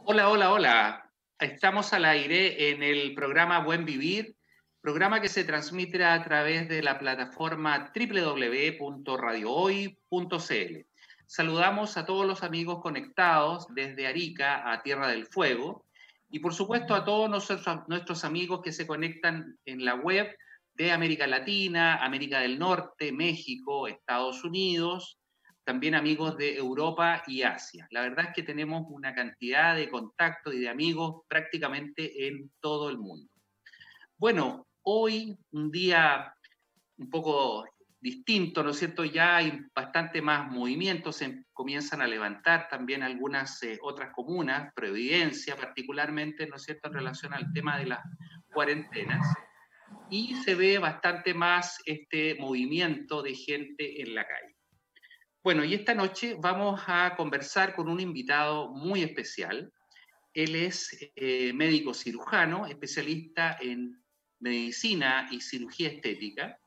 Hola, hola, hola. Estamos al aire en el programa Buen Vivir, programa que se transmite a través de la plataforma www.radiohoy.cl. Saludamos a todos los amigos conectados desde Arica a Tierra del Fuego y por supuesto a todos nuestros amigos que se conectan en la web de América Latina, América del Norte, México, Estados Unidos, también amigos de Europa y Asia. La verdad es que tenemos una cantidad de contactos y de amigos prácticamente en todo el mundo. Bueno, hoy un día un poco distinto, ¿no es cierto? Ya hay bastante más movimientos, se comienzan a levantar también algunas otras comunas, Providencia particularmente, ¿no es cierto?, en relación al tema de las cuarentenas, y se ve bastante más este movimiento de gente en la calle. Bueno, y esta noche vamos a conversar con un invitado muy especial. Él es médico cirujano, especialista en medicina y cirugía estética,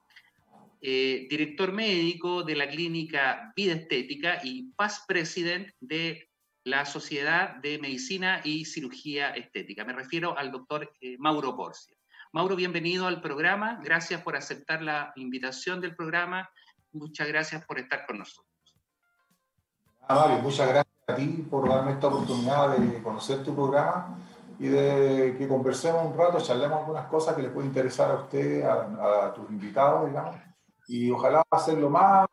director médico de la clínica Vida Estética y past president de la Sociedad de Medicina y Cirugía Estética. Me refiero al doctor Mauro Porcia. Mauro, bienvenido al programa. Gracias por aceptar la invitación del programa. Muchas gracias por estar con nosotros. Mario, muchas gracias a ti por darme esta oportunidad de conocer tu programa y de que conversemos un rato, charlemos algunas cosas que le pueden interesar a usted, a tus invitados, digamos, y ojalá hacerlo lo más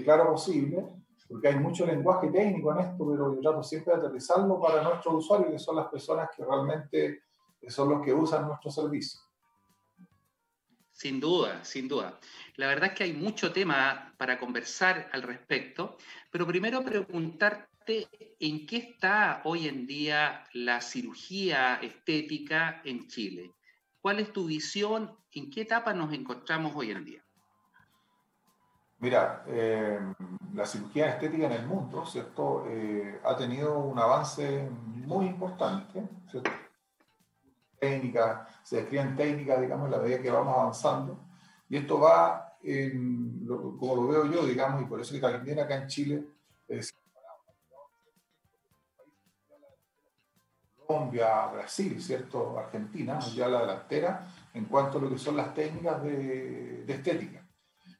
claro posible, porque hay mucho lenguaje técnico en esto, pero yo trato siempre de aterrizarlo para nuestros usuarios, que son las personas que realmente son los que usan nuestro servicio. Sin duda, sin duda. La verdad es que hay mucho tema para conversar al respecto, pero primero preguntarte en qué está hoy en día la cirugía estética en Chile. ¿Cuál es tu visión? ¿En qué etapa nos encontramos hoy en día? Mira, la cirugía estética en el mundo, ¿cierto? Ha tenido un avance muy importante, ¿cierto? Técnicas, se describen técnicas, digamos, en la medida que vamos avanzando. Y esto va, como lo veo yo, digamos, y por eso que también acá en Chile, Colombia, Brasil, ¿cierto? Argentina, ya la delantera en cuanto a lo que son las técnicas de estética.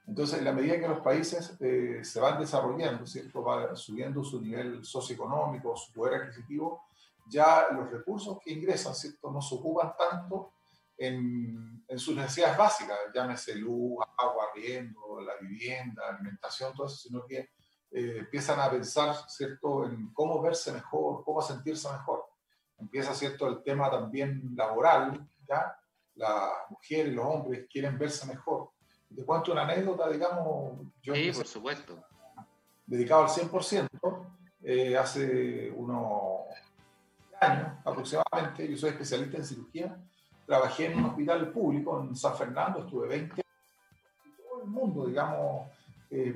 Entonces, en la medida que los países se van desarrollando, ¿cierto? Va subiendo su nivel socioeconómico, su poder adquisitivo, ya los recursos que ingresan, ¿cierto? No se ocupan tanto en sus necesidades básicas, llámese luz, agua, arriendo, la vivienda, alimentación, todo eso, sino que empiezan a pensar, ¿cierto?, en cómo verse mejor, cómo sentirse mejor. Empieza, ¿cierto?, el tema también laboral, ¿ya? Las mujeres y los hombres quieren verse mejor. Te cuento una anécdota, digamos, yo Sí, empecé por supuesto. dedicado al 100%, hace unos años aproximadamente. Yo soy especialista en cirugía, trabajé en un hospital público en San Fernando, estuve 20 años, y todo el mundo, digamos,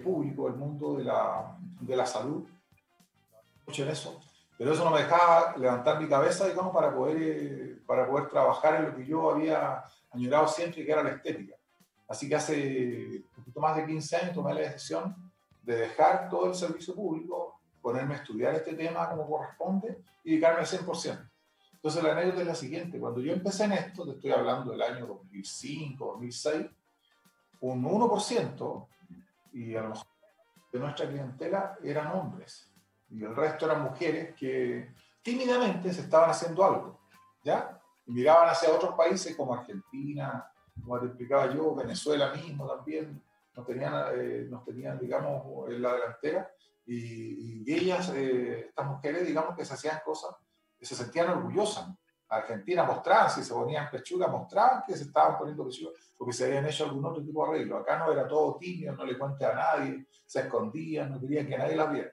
público, el mundo de la salud, mucho en eso, pero eso no me dejaba levantar mi cabeza, digamos, para poder trabajar en lo que yo había añorado siempre, que era la estética. Así que hace un poquito más de 15 años tomé la decisión de dejar todo el servicio público, ponerme a estudiar este tema como corresponde y dedicarme al 100%. Entonces la anécdota es la siguiente: cuando yo empecé en esto, te estoy hablando del año 2005, 2006, un 1%, y a lo mejor de nuestra clientela eran hombres, y el resto eran mujeres que tímidamente se estaban haciendo algo, ¿ya? Y miraban hacia otros países como Argentina, como te explicaba yo, Venezuela mismo también, nos tenían, digamos, en la delantera, y ellas, estas mujeres, digamos, que se hacían cosas, que se sentían orgullosas. Argentina mostraban, si se ponían pechuga, mostraban que se estaban poniendo pechuga, porque se habían hecho algún otro tipo de arreglo. Acá no, era todo tímido, no le cuente a nadie, se escondían, no querían que nadie las viera.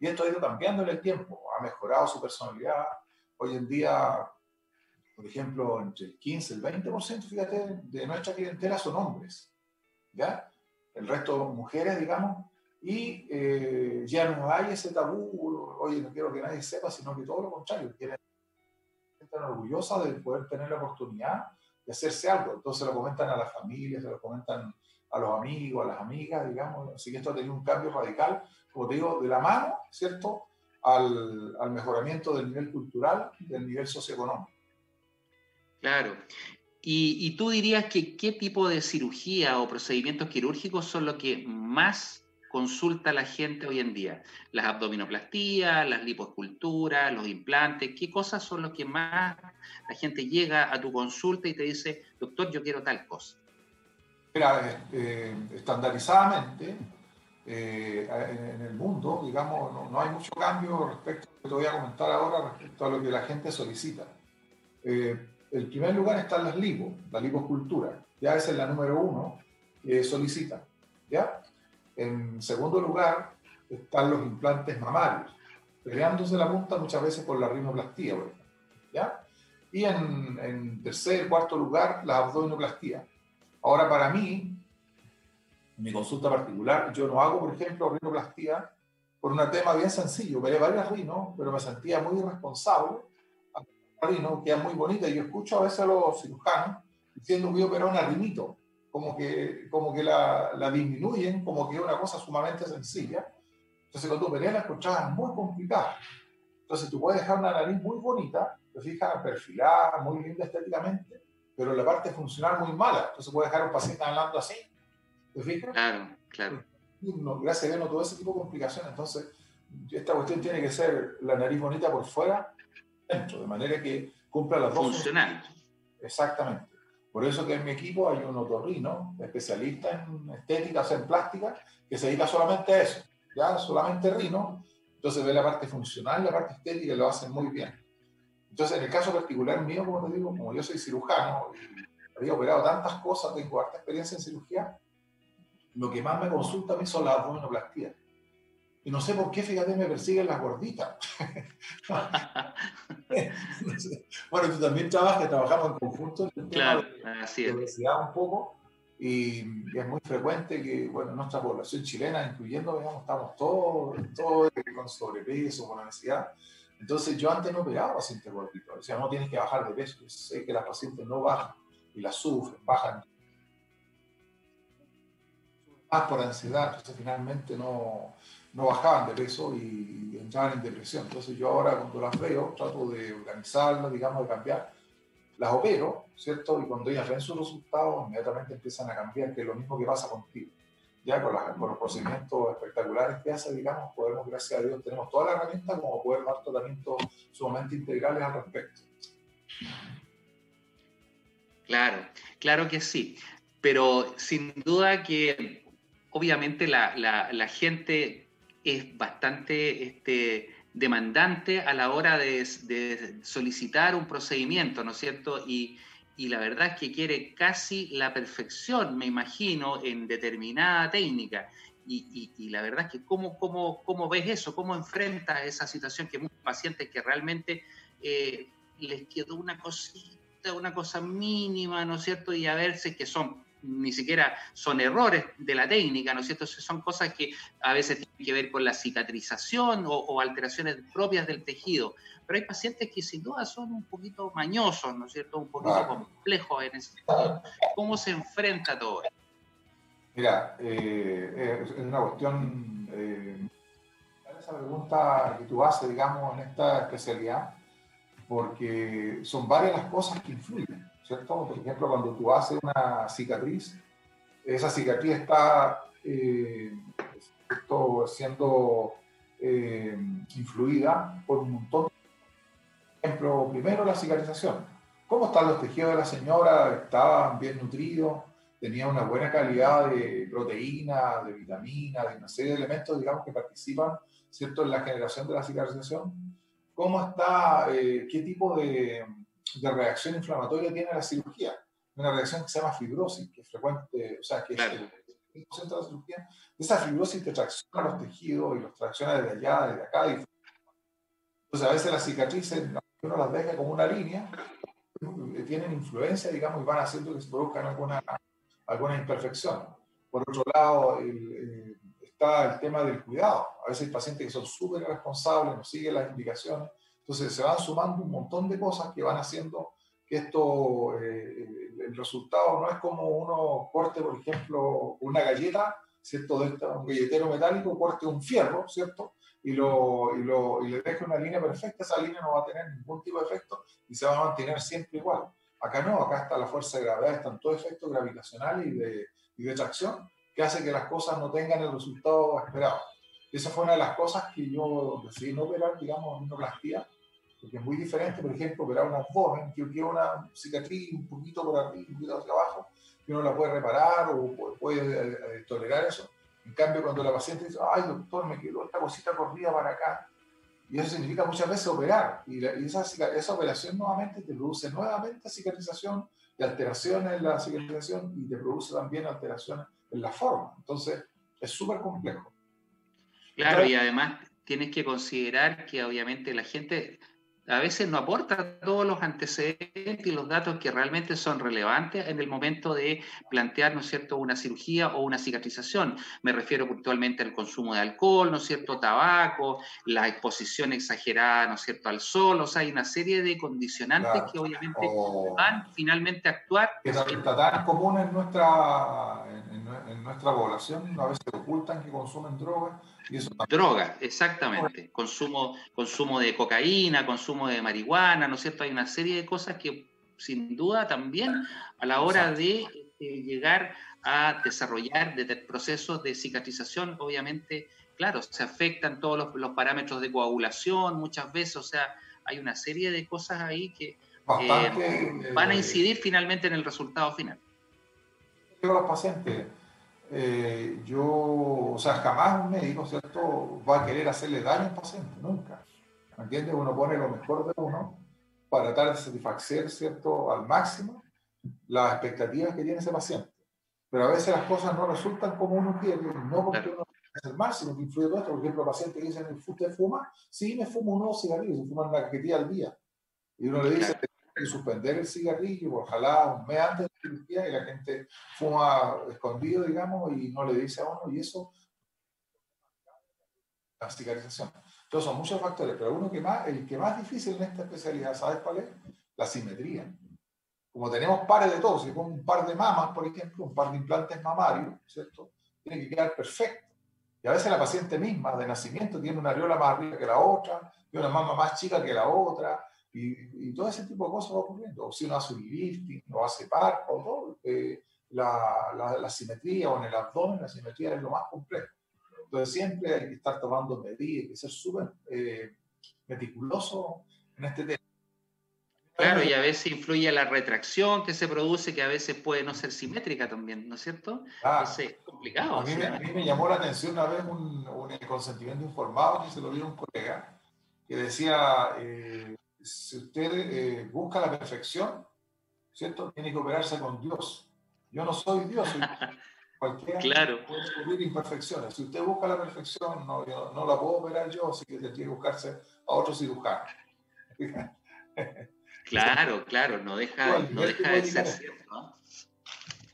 Y esto ha ido cambiando en el tiempo, ha mejorado su personalidad. Hoy en día, por ejemplo, entre el 15 y el 20%, fíjate, de nuestra clientela son hombres, ¿ya? El resto mujeres, digamos, y ya no hay ese tabú, oye, no quiero que nadie sepa, sino que todo lo contrario, quieren estar orgullosas de poder tener la oportunidad de hacerse algo. Entonces lo comentan a las familias, se lo comentan a los amigos, a las amigas, digamos. Así que esto ha tenido un cambio radical, como te digo, de la mano, ¿cierto?, al mejoramiento del nivel cultural, del nivel socioeconómico. Claro. Y tú dirías que qué tipo de cirugía o procedimientos quirúrgicos son los que más consulta la gente hoy en día. Las abdominoplastías, las lipoesculturas, los implantes, ¿qué cosas son los que más la gente llega a tu consulta y te dice, doctor, yo quiero tal cosa? Mira, estandarizadamente, en el mundo, digamos, no hay mucho cambio respecto a lo que te voy a comentar ahora, respecto a lo que la gente solicita. En primer lugar están las la liposcultura, ya esa es la número uno que solicita, ¿ya? En segundo lugar están los implantes mamarios, peleándose la punta muchas veces por la rinoplastía, por ejemplo, ¿ya? Y en tercer, cuarto lugar, la abdominoplastia. Ahora, para mí, en mi consulta particular, yo no hago, por ejemplo, rinoplastía por un tema bien sencillo. Operé varias rinos, pero me sentía muy irresponsable. La rino queda muy bonita y yo escucho a veces a los cirujanos diciendo que voy a operar una rinito, como que la disminuyen, como que es una cosa sumamente sencilla. Entonces, cuando operé la encontraba muy complicada. Entonces, tú puedes dejar una nariz muy bonita, te fijas, perfilada, muy linda estéticamente, pero la parte funcional muy mala. Entonces, puedes dejar a un paciente hablando así, ¿te fijas? Claro, claro. No, gracias a Dios no todo ese tipo de complicaciones. Entonces, esta cuestión tiene que ser la nariz bonita por fuera, dentro, de manera que cumpla las dos funciones. Funcional. Exactamente. Por eso que en mi equipo hay un otorrino, especialista en estética, o sea, en plástica, que se dedica solamente a eso, ya solamente rino. Entonces ve la parte funcional, la parte estética y lo hacen muy bien. Entonces, en el caso particular mío, como te digo, como yo soy cirujano y había operado tantas cosas, tengo harta experiencia en cirugía, lo que más me consulta a mí son las abdominoplastías. Y no sé por qué, fíjate, me persiguen las gorditas. No sé. Bueno, tú también trabajamos en conjunto en el tema Claro, así de es. obesidad un poco, y es muy frecuente que, bueno, nuestra población chilena, incluyendo, digamos, estamos todos con sobrepeso, con obesidad. Entonces, yo antes no operaba pacientes gorditos, o sea, no tienes que bajar de peso. Yo sé que las pacientes no bajan y las sufren, bajan más por ansiedad, entonces finalmente no bajaban de peso y entraban en depresión. Entonces yo ahora cuando las veo trato de organizarlas, digamos, de cambiar, las opero, ¿cierto? Y cuando ellas ven sus resultados, inmediatamente empiezan a cambiar, que es lo mismo que pasa contigo. Ya con los procedimientos espectaculares que hace, digamos, podemos, gracias a Dios, tenemos toda la herramienta como poder dar tratamientos sumamente integrales al respecto. Claro, claro que sí. Pero sin duda que obviamente la gente es bastante demandante a la hora de solicitar un procedimiento, ¿no es cierto? Y la verdad es que quiere casi la perfección, me imagino, en determinada técnica. Y la verdad es que ¿cómo ves eso? ¿Cómo enfrentas esa situación que muchos pacientes que realmente les quedó una cosa mínima, ¿no es cierto? Y a verse que ni siquiera son errores de la técnica, ¿no es cierto? Son cosas que a veces tienen que ver con la cicatrización o alteraciones propias del tejido. Pero hay pacientes que sin duda son un poquito mañosos, ¿no es cierto? Un poquito complejos en ese sentido. ¿Cómo se enfrenta todo esto? Mira, es una cuestión, esa pregunta que tú haces, digamos, en esta especialidad, porque son varias las cosas que influyen, ¿cierto? Por ejemplo, cuando tú haces una cicatriz, esa cicatriz está siendo influida por un montón. Por ejemplo, primero la cicatrización. ¿Cómo están los tejidos de la señora? ¿Estaban bien nutridos? ¿Tenía una buena calidad de proteína, de vitamina, de una serie de elementos, digamos, que participan, ¿cierto?, en la generación de la cicatrización? ¿Cómo está, qué tipo de reacción inflamatoria tiene la cirugía? Una reacción que se llama fibrosis, que es frecuente, o sea, que es el 5% de la cirugía. Esa fibrosis te tracciona los tejidos y los tracciona desde allá, desde acá. Entonces, a veces las cicatrices, uno las deja como una línea, tienen influencia, digamos, y van haciendo que se produzcan alguna imperfección. Por otro lado, está el tema del cuidado. A veces hay pacientes que son súper irresponsables, no siguen las indicaciones, entonces se van sumando un montón de cosas que van haciendo que esto, el resultado no es como uno corte, por ejemplo, una galleta, ¿cierto? Un billetero metálico, corte un fierro, ¿cierto? Y le deje una línea perfecta, esa línea no va a tener ningún tipo de efecto y se va a mantener siempre igual. Acá no, acá está la fuerza de gravedad, están todos efectos gravitacionales y de tracción que hace que las cosas no tengan el resultado esperado. Esa fue una de las cosas que yo decidí no operar, digamos, en rinoplastia, porque es muy diferente, por ejemplo, operar un abdomen, que queda una cicatriz un poquito por arriba, un poquito hacia abajo, que uno la puede reparar o puede tolerar eso. En cambio, cuando la paciente dice, ay, doctor, me quedó esta cosita corrida para acá, y eso significa muchas veces operar, y esa operación nuevamente te produce nuevamente cicatrización y alteraciones en la cicatrización, y te produce también alteraciones en la forma. Entonces, es súper complejo. Claro, y además tienes que considerar que obviamente la gente a veces no aporta todos los antecedentes y los datos que realmente son relevantes en el momento de plantear, ¿no es cierto?, una cirugía o una cicatrización. Me refiero puntualmente al consumo de alcohol, ¿no es cierto?, tabaco, la exposición exagerada, ¿no es cierto?, al sol. O sea, hay una serie de condicionantes que obviamente van finalmente a actuar. Que está tan común en nuestra población, a veces ocultan que consumen drogas. Y eso droga, exactamente. Consumo de cocaína, consumo de marihuana, ¿no es cierto? Hay una serie de cosas que sin duda también a la hora de llegar a desarrollar procesos de cicatrización, obviamente, claro, se afectan todos los parámetros de coagulación muchas veces, o sea, hay una serie de cosas ahí que van a incidir finalmente en el resultado final. Digo a los pacientes, o sea, jamás un médico, ¿cierto?, va a querer hacerle daño al paciente, nunca. ¿Me entiendes? Uno pone lo mejor de uno para tratar de satisfacer, ¿cierto?, al máximo las expectativas que tiene ese paciente. Pero a veces las cosas no resultan como uno quiere, no porque uno quiere hacer mal, sino que influye todo esto. Por ejemplo, el paciente que dice, ¿usted fuma? Sí, me fumo unos cigarrillos, se fuman una cajetilla al día. Y uno le dice, que suspender el cigarrillo, ojalá un mes antes de la cirugía, y la gente fuma escondido, digamos, y no le dice a uno, y eso, la cicatrización. Entonces son muchos factores, pero el que más difícil en esta especialidad, ¿sabes cuál es? La simetría. Como tenemos pares de todo, si pongo un par de mamas, por ejemplo, un par de implantes mamarios, ¿cierto?, tiene que quedar perfecto. Y a veces la paciente misma de nacimiento tiene una areola más arriba que la otra, tiene una mama más chica que la otra, y todo ese tipo de cosas va ocurriendo. O si uno hace un lifting, o hace par, o todo, la simetría, o en el abdomen, la simetría es lo más complejo. Entonces siempre hay que estar tomando medidas, hay que ser súper meticuloso en este tema. Claro, y a veces influye la retracción que se produce, que a veces puede no ser simétrica también, ¿no es cierto? Entonces es complicado. A mí me llamó la atención una vez un consentimiento informado que se lo dio un colega, que decía, si usted busca la perfección, ¿cierto?, tiene que operarse con Dios. Yo no soy Dios, soy cualquiera. Claro. Puede ocurrir imperfecciones. Si usted busca la perfección, no la puedo operar yo, así que tiene que buscarse a otro cirujano. Claro, no deja de ser cierto, ¿no?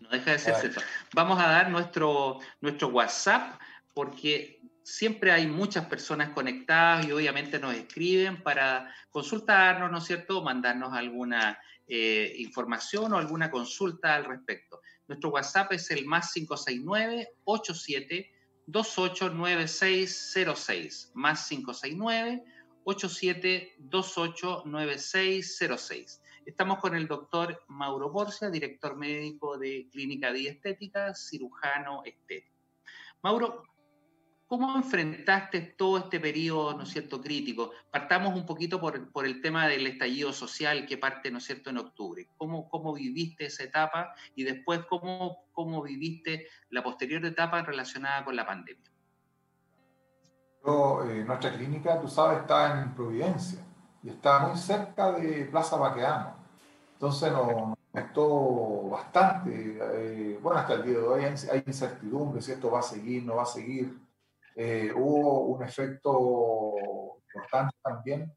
No deja de ser cierto. Vamos a dar nuestro WhatsApp, porque siempre hay muchas personas conectadas y obviamente nos escriben para consultarnos, ¿no es cierto?, mandarnos alguna información o alguna consulta al respecto. Nuestro WhatsApp es el +569-87 289606, +569-87 289606. Estamos con el doctor Mauro Borgia, director médico de Clínica Vía Estética, cirujano estético. Mauro, ¿cómo enfrentaste todo este periodo, ¿no es cierto?, crítico? Partamos un poquito por el tema del estallido social que parte, ¿no es cierto?, en octubre. ¿Cómo viviste esa etapa y después cómo viviste la posterior etapa relacionada con la pandemia? Nuestra clínica, tú sabes, está en Providencia y está muy cerca de Plaza Baquedano. Entonces nos afectó bastante. Bueno, hasta el día de hoy hay incertidumbre si esto va a seguir, no va a seguir. Hubo un efecto importante también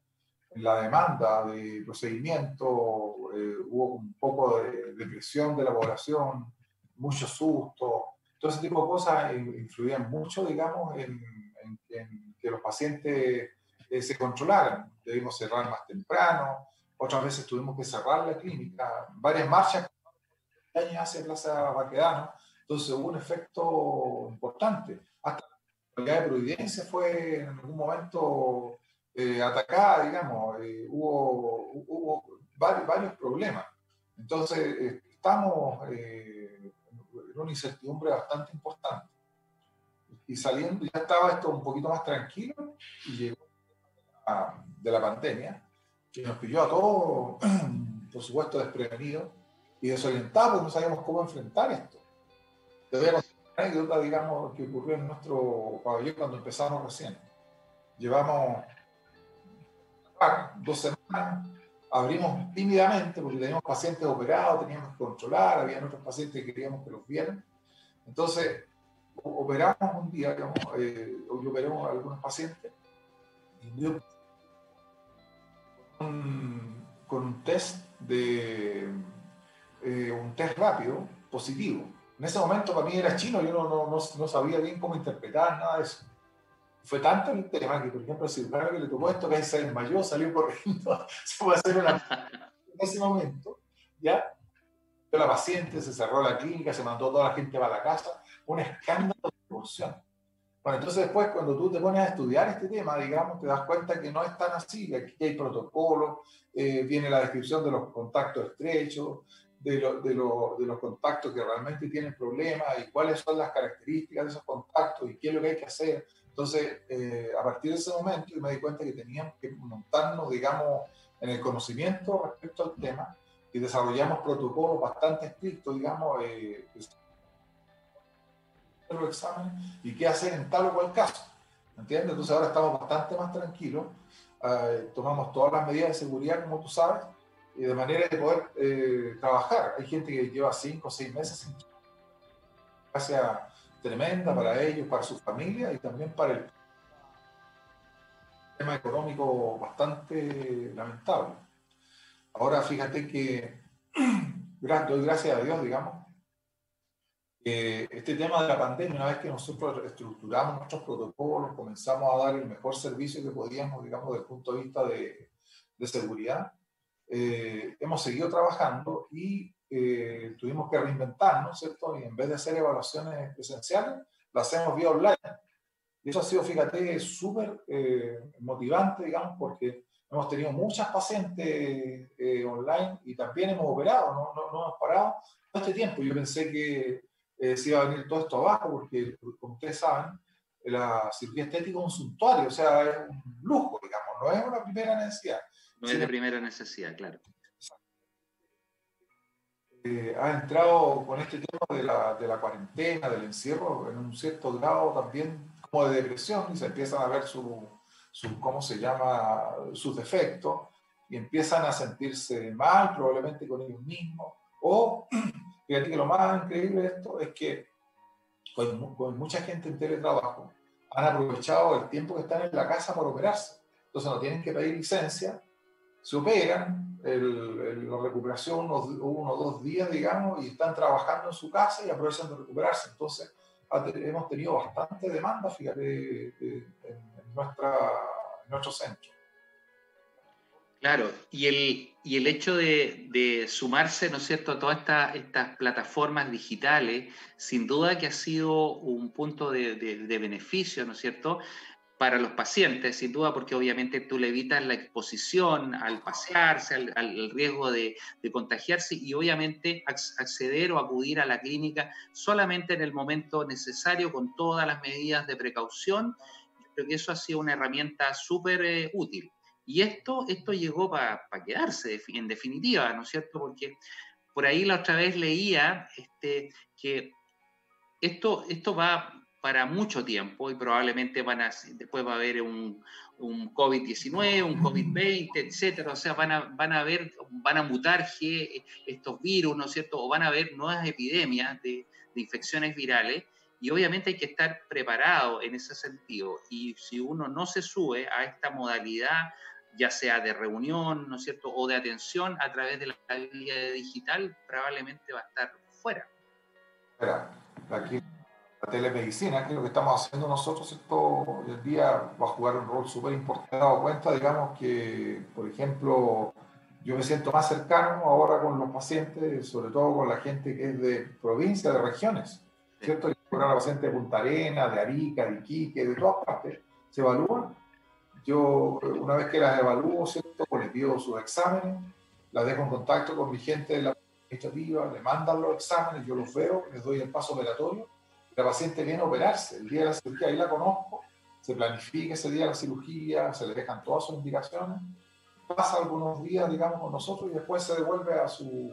en la demanda de procedimiento, hubo un poco de depresión de la población, mucho susto. Todo ese tipo de cosas influían mucho, digamos, en que los pacientes se controlaran. Debimos cerrar más temprano, otras veces tuvimos que cerrar la clínica, varias marchas hacia Plaza Baquedano, Entonces hubo un efecto importante. Hasta la unidad de Providencia fue en algún momento atacada, digamos, hubo varios problemas. Entonces estamos en una incertidumbre bastante importante. Y saliendo, ya estaba esto un poquito más tranquilo y llegó de la pandemia, que nos pilló a todos, por supuesto, desprevenidos y desorientados, porque no sabíamos cómo enfrentar esto. Te voy a contar una anécdota, digamos, que ocurrió en nuestro pabellón cuando empezamos recién. Llevamos 2 semanas, abrimos tímidamente porque teníamos pacientes operados, teníamos que controlar, había otros pacientes que queríamos que los vieran. Entonces, operamos un día, digamos, yo operé a algunos pacientes y yo, con un test un test rápido positivo. En ese momento para mí era chino, yo no sabía bien cómo interpretar nada de eso. Fue tanto el tema que, por ejemplo, el cirujano que le tocó esto, que se desmayó, salió corriendo, se fue a hacer una... En ese momento, ya, la paciente se cerró la clínica, se mandó toda la gente para la casa, un escándalo de proporción. Bueno, entonces después cuando tú te pones a estudiar este tema, digamos, te das cuenta que no es tan así, que aquí hay protocolos, viene la descripción de los contactos estrechos, de los contactos que realmente tienen problemas y cuáles son las características de esos contactos y qué es lo que hay que hacer. Entonces, a partir de ese momento, yo me di cuenta que teníamos que montarnos, digamos, en el conocimiento respecto al tema y desarrollamos protocolos bastante estrictos, digamos, los exámenes y qué hacer en tal o cual caso. ¿Entiendes? Entonces ahora estamos bastante más tranquilos, tomamos todas las medidas de seguridad, como tú sabes, y de manera de poder trabajar. Hay gente que lleva 5 o 6 meses sin gracia tremenda para ellos, para su familia y también para el tema económico bastante lamentable. Ahora fíjate que doy gracias a Dios, digamos, este tema de la pandemia, una vez que nosotros estructuramos nuestros protocolos, comenzamos a dar el mejor servicio que podíamos, digamos, desde el punto de vista de seguridad, hemos seguido trabajando y tuvimos que reinventarnos, ¿cierto? Y en vez de hacer evaluaciones presenciales, lo hacemos vía online. Y eso ha sido, fíjate, súper motivante, digamos, porque hemos tenido muchas pacientes online y también hemos operado, no hemos parado todo este tiempo. Yo pensé que se iba a venir todo esto abajo, porque, como ustedes saben, la cirugía estética es un suntuario, o sea, es un lujo, digamos, no es una primera necesidad. No es de primera necesidad, claro. Ha entrado con este tema de la cuarentena, del encierro, en un cierto grado también como de depresión, y se empiezan a ver ¿cómo se llama?, sus defectos, y empiezan a sentirse mal, probablemente con ellos mismos, o, fíjate que lo más increíble de esto es que con mucha gente en teletrabajo han aprovechado el tiempo que están en la casa para operarse, entonces no tienen que pedir licencia, se operan, la recuperación uno o 2 días, digamos, y están trabajando en su casa y aprovechan de recuperarse. Entonces, hemos tenido bastante demanda, fíjate, en nuestro centro. Claro, y el hecho de sumarse, ¿no es cierto?, a todas estas plataformas digitales, sin duda que ha sido un punto de beneficio, ¿no es cierto?, para los pacientes, sin duda, porque obviamente tú le evitas la exposición al pasearse, al riesgo de contagiarse y obviamente acceder o acudir a la clínica solamente en el momento necesario con todas las medidas de precaución. Yo creo que eso ha sido una herramienta súper útil. Y esto llegó para quedarse, en definitiva, ¿no es cierto? Porque por ahí la otra vez leía que esto va para mucho tiempo y probablemente después va a haber un COVID-19, un COVID-20, etcétera. O sea, van a mutar estos virus, ¿no es cierto? O van a haber nuevas epidemias de infecciones virales y obviamente hay que estar preparado en ese sentido. Y si uno no se sube a esta modalidad, ya sea de reunión, ¿no es cierto?, o de atención a través de la vía digital, probablemente va a estar fuera. Aquí la telemedicina, que es lo que estamos haciendo nosotros, ¿cierto?, hoy en día va a jugar un rol súper importante. Me he dado cuenta, digamos, que, por ejemplo, yo me siento más cercano ahora con los pacientes, sobre todo con la gente que es de provincia, de regiones. ¿cierto? Y a la paciente de Punta Arenas, de Arica, de Iquique, de todas partes, se evalúan. Yo, una vez que las evalúo, ¿cierto? Pues les pido sus exámenes, las dejo en contacto con mi gente de la administrativa, le mandan los exámenes, yo los veo, les doy el paso operatorio. La paciente viene a operarse, el día de la cirugía, ahí la conozco, se planifica ese día la cirugía, se le dejan todas sus indicaciones, pasa algunos días, digamos, con nosotros y después se devuelve a su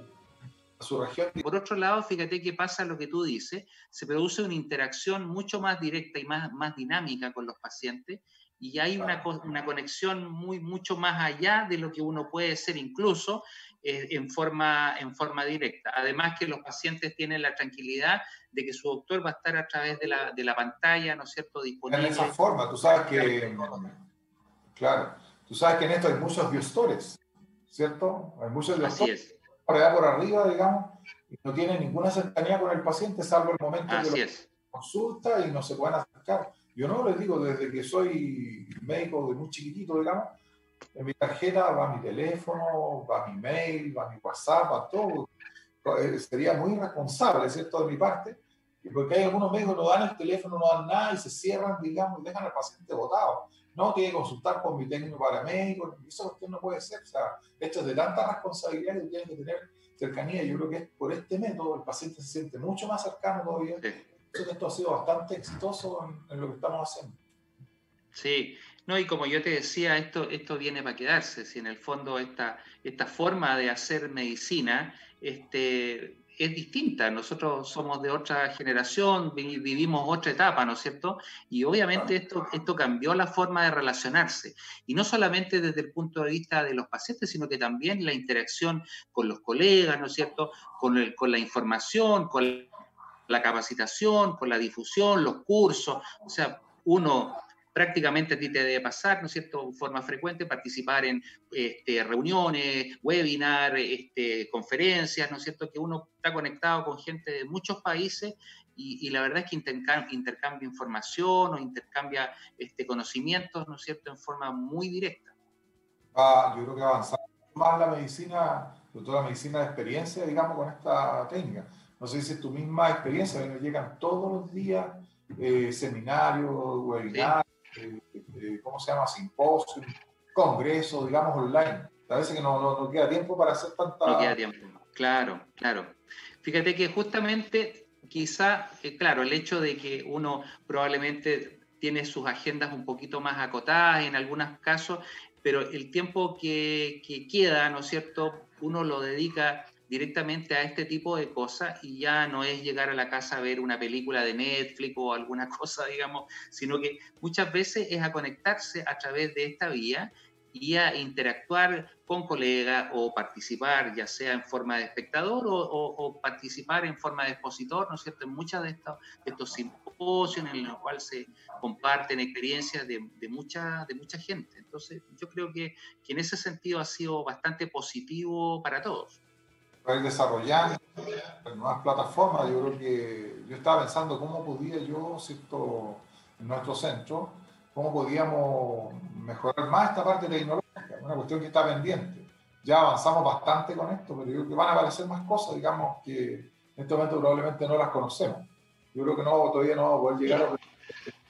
región. Por otro lado, fíjate que pasa lo que tú dices, se produce una interacción mucho más directa y más dinámica con los pacientes y hay una conexión mucho más allá de lo que uno puede ser incluso en forma directa. Además que los pacientes tienen la tranquilidad de que su doctor va a estar a través de la pantalla, ¿no es cierto?, disponible. En esa forma, tú sabes que, claro, tú sabes que en esto hay muchos biostores, ¿cierto? Hay muchos biostores. Así es. Por allá por arriba, digamos, y no tienen ninguna cercanía con el paciente, salvo el momento que lo consulta y no se pueden acercar. Yo no les digo, desde que soy médico de muy chiquitito, digamos, en mi tarjeta va mi teléfono, va mi mail, va mi WhatsApp, va todo. Sería muy irresponsable, ¿cierto?, de mi parte, porque hay algunos médicos que no dan el teléfono, no dan nada y se cierran, digamos, y dejan al paciente botado. No, tiene que consultar con mi técnico paramédico, eso usted no puede ser. O sea, esto es de tanta responsabilidad que tiene que tener cercanía. Yo creo que por este método el paciente se siente mucho más cercano todavía. Sí. Eso que esto ha sido bastante exitoso en lo que estamos haciendo. Sí, no, y como yo te decía, esto viene para quedarse. Si en el fondo esta forma de hacer medicina es distinta. Nosotros somos de otra generación, vivimos otra etapa, ¿no es cierto? Y obviamente esto cambió la forma de relacionarse. Y no solamente desde el punto de vista de los pacientes, sino que también la interacción con los colegas, ¿no es cierto? Con la información, con la capacitación, con la difusión, los cursos. O sea, uno prácticamente a ti te debe pasar, ¿no es cierto?, de forma frecuente, participar en reuniones, webinars, conferencias, ¿no es cierto?, que uno está conectado con gente de muchos países y la verdad es que intercambia información o intercambia conocimientos, ¿no es cierto?, en forma muy directa. Yo creo que avanzar más la medicina, sobre todo la medicina de experiencia, digamos, con esta técnica. No sé si es tu misma experiencia, nos llegan todos los días seminarios, webinars, ¿cómo se llama? Simposios, congresos, digamos, online. A veces que no queda tiempo para hacer tanta... No queda tiempo, claro. Fíjate que justamente, quizá, claro, el hecho de que uno probablemente tiene sus agendas un poquito más acotadas en algunos casos, pero el tiempo que queda, ¿no es cierto?, uno lo dedica directamente a este tipo de cosas y ya no es llegar a la casa a ver una película de Netflix o alguna cosa, digamos, sino que muchas veces es a conectarse a través de esta vía y a interactuar con colegas o participar, ya sea en forma de espectador o participar en forma de expositor, ¿no es cierto?, en muchos de estos simposios en los cuales se comparten experiencias de mucha gente. Entonces, yo creo que en ese sentido ha sido bastante positivo para todos. Para ir desarrollando nuevas plataformas, yo creo que yo estaba pensando cómo podía yo, ¿cierto?, en nuestro centro, cómo podíamos mejorar más esta parte tecnológica, una cuestión que está pendiente. Ya avanzamos bastante con esto, pero yo creo que van a aparecer más cosas, digamos, que en este momento probablemente no las conocemos. Yo creo que todavía no vamos a poder llegar a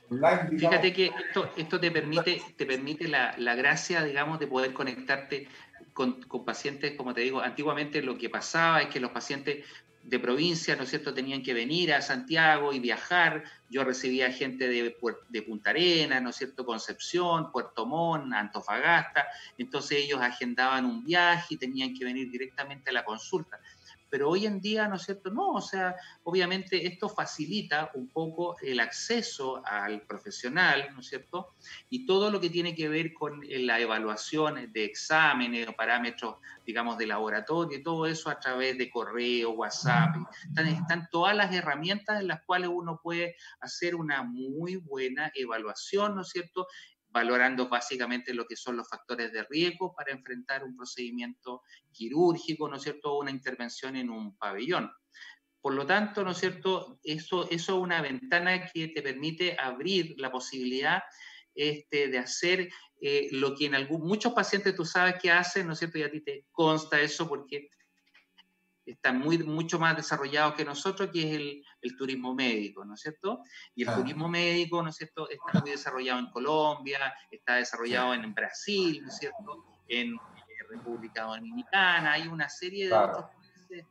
online, digamos. Fíjate que esto te permite la gracia, digamos, de poder conectarte con pacientes, como te digo, antiguamente lo que pasaba es que los pacientes de provincia, ¿no es cierto?, tenían que venir a Santiago y viajar. Yo recibía gente de Punta Arenas, ¿no es cierto?, Concepción, Puerto Montt, Antofagasta. Entonces ellos agendaban un viaje y tenían que venir directamente a la consulta. Pero hoy en día, ¿no es cierto? No, o sea, obviamente esto facilita un poco el acceso al profesional, ¿no es cierto? Y todo lo que tiene que ver con la evaluación de exámenes o parámetros, digamos, de laboratorio, todo eso a través de correo, WhatsApp. Están todas las herramientas en las cuales uno puede hacer una muy buena evaluación, ¿no es cierto?, valorando básicamente lo que son los factores de riesgo para enfrentar un procedimiento quirúrgico, ¿no es cierto?, una intervención en un pabellón. Por lo tanto, ¿no es cierto?, eso es una ventana que te permite abrir la posibilidad de hacer lo que muchos pacientes tú sabes que hacen, ¿no es cierto?, y a ti te consta eso porque están mucho más desarrollados que nosotros, que es el turismo médico, ¿no es cierto? Y el turismo médico, ¿no es cierto?, está muy desarrollado en Colombia, está desarrollado en Brasil, ¿no es cierto?, en República Dominicana, hay una serie de otros Claro. países de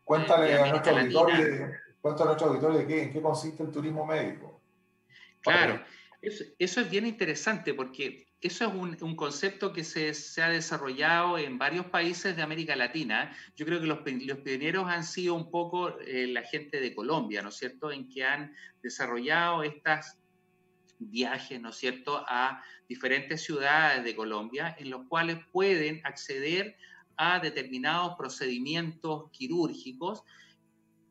Cuéntale a América nuestro auditorio, Latina. cuéntale a nuestro auditorio en qué consiste el turismo médico. Claro, eso es bien interesante porque eso es un concepto que se ha desarrollado en varios países de América Latina. Yo creo que los pioneros han sido un poco la gente de Colombia, ¿no es cierto?, en que han desarrollado estos viajes, ¿no es cierto?, a diferentes ciudades de Colombia, en los cuales pueden acceder a determinados procedimientos quirúrgicos.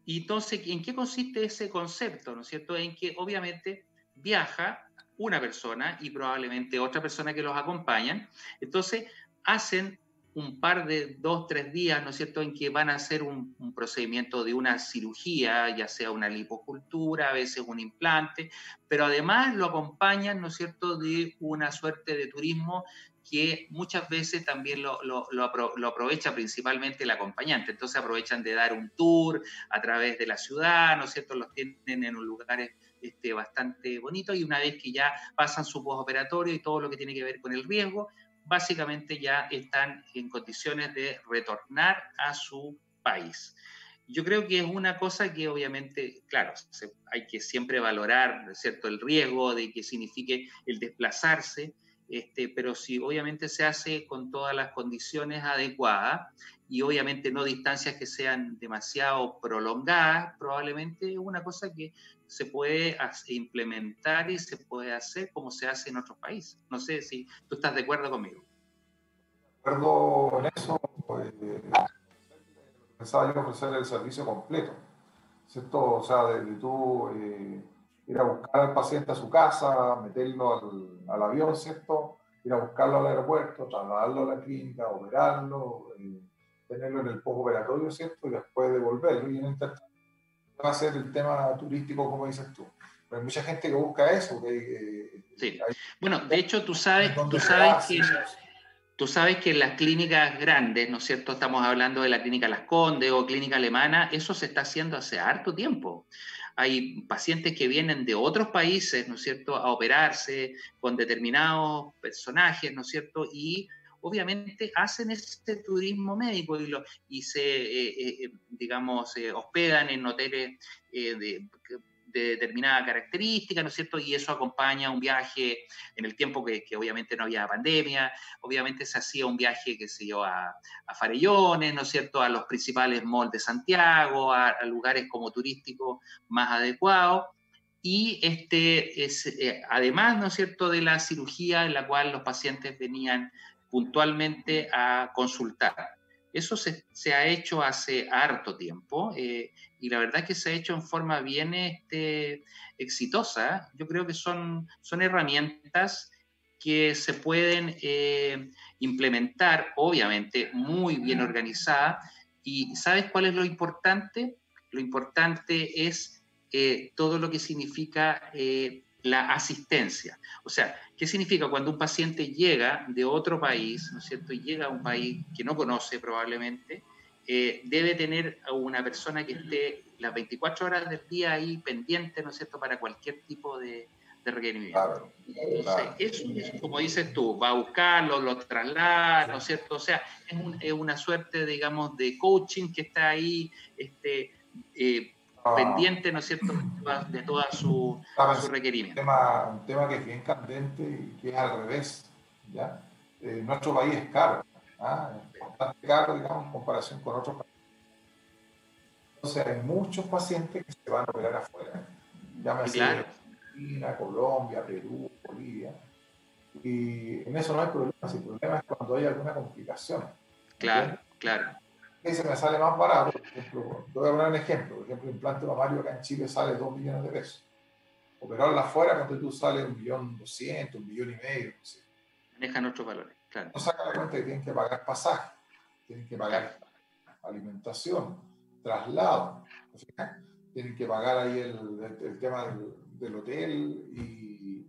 Y entonces, ¿en qué consiste ese concepto? ¿No es cierto? En que obviamente viaja una persona y probablemente otra persona que los acompañan. Entonces, hacen un par de 2, 3 días, ¿no es cierto?, en que van a hacer un procedimiento de una cirugía, ya sea una lipocultura, a veces un implante, pero además lo acompañan, ¿no es cierto?, de una suerte de turismo que muchas veces también lo aprovecha principalmente el acompañante. Entonces aprovechan de dar un tour a través de la ciudad, ¿no es cierto? Los tienen en un lugares bastante bonitos, y una vez que ya pasan su postoperatorio y todo lo que tiene que ver con el riesgo, básicamente ya están en condiciones de retornar a su país. Yo creo que es una cosa que obviamente, claro, hay que siempre valorar, ¿no es cierto?, el riesgo de que signifique el desplazarse, pero si obviamente se hace con todas las condiciones adecuadas y obviamente no distancias que sean demasiado prolongadas, probablemente es una cosa que se puede implementar y se puede hacer como se hace en otros países. No sé si tú estás de acuerdo conmigo. De acuerdo en eso, pensaba yo ofrecer el servicio completo, ¿cierto? O sea, de tú ir a buscar al paciente a su casa, meterlo al avión, ¿cierto? Ir a buscarlo al aeropuerto, trasladarlo a la clínica, operarlo, tenerlo en el postoperatorio, ¿cierto? Y después devolverlo. Y en el va a ser el tema turístico, como dices tú. Pero hay mucha gente que busca eso. Sí. Bueno, de hecho, tú hay sabes que en las clínicas grandes, ¿no es cierto?, estamos hablando de la clínica Las Condes o clínica alemana, eso se está haciendo hace harto tiempo. Hay pacientes que vienen de otros países, ¿no es cierto?, a operarse con determinados personajes, ¿no es cierto?, y obviamente hacen este turismo médico y se, digamos, hospedan en hoteles de determinada característica, ¿no es cierto? Y eso acompaña un viaje en el tiempo que obviamente no había pandemia. Obviamente se hacía un viaje, qué sé yo, a Farellones, ¿no es cierto?, a los principales malls de Santiago, a lugares como turísticos más adecuados. Y además, ¿no es cierto?, de la cirugía en la cual los pacientes venían puntualmente a consultar. Eso se ha hecho hace harto tiempo, y la verdad es que se ha hecho en forma bien exitosa. Yo creo que son herramientas que se pueden implementar, obviamente, muy bien organizadas. ¿Y sabes cuál es lo importante? Lo importante es todo lo que significa la asistencia. O sea, ¿qué significa cuando un paciente llega de otro país, ¿no es cierto?, y llega a un país que no conoce probablemente? Debe tener a una persona que esté las 24 horas del día ahí pendiente, ¿no es cierto?, para cualquier tipo de requerimiento. Claro, Entonces, claro. eso es como dices tú, va a buscarlo, lo traslada, ¿no es cierto? O sea, es una suerte, digamos, de coaching que está ahí pendiente, ¿no es cierto?, de toda su requerimiento. Un tema que es bien candente y que es al revés, ¿ya? Nuestro país es caro, ¿ah? Es bastante caro, digamos, en comparación con otros países. Entonces hay muchos pacientes que se van a operar afuera, llámese Claro, Argentina, Colombia, Perú, Bolivia, y en eso no hay problema. El problema es cuando hay alguna complicación, ¿me claro, entiendes? claro. Y se me sale más barato, por ejemplo, te voy a poner un ejemplo, por ejemplo, implante mamario acá en Chile sale 2 millones de pesos. Operarla afuera, cuando tú sales 1.200.000, 1.500.000, no sé. Manejan otros valores, claro, No saca la cuenta que tienen que pagar pasaje, tienen que claro. pagar alimentación, traslado, tienen que pagar ahí el tema del hotel y